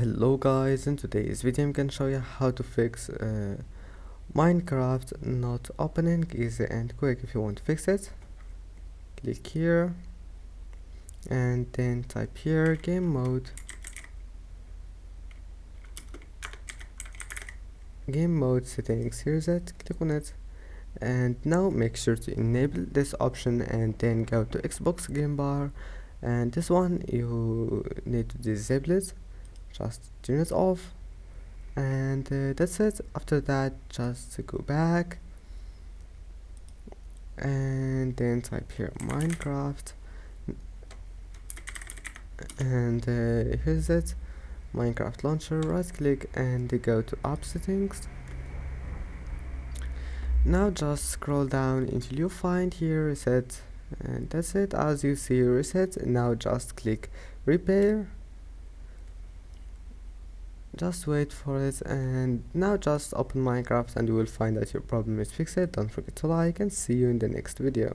Hello guys, in today's video I'm gonna show you how to fix Minecraft not opening. Easy and quick. If you want to fix it, click here and then type here game mode settings. Here's it, click on it, and now make sure to enable this option and then go to Xbox game bar, and this one you need to disable it. Just turn it off, and that's it. After that, just go back and then type here Minecraft, and here's it, Minecraft launcher. Right click and go to app settings. Now just scroll down until you find here reset, and that's it. As you see reset, now just click repair. Just wait for it, and now just open Minecraft and you will find that your problem is fixed. Don't forget to like, and see you in the next video.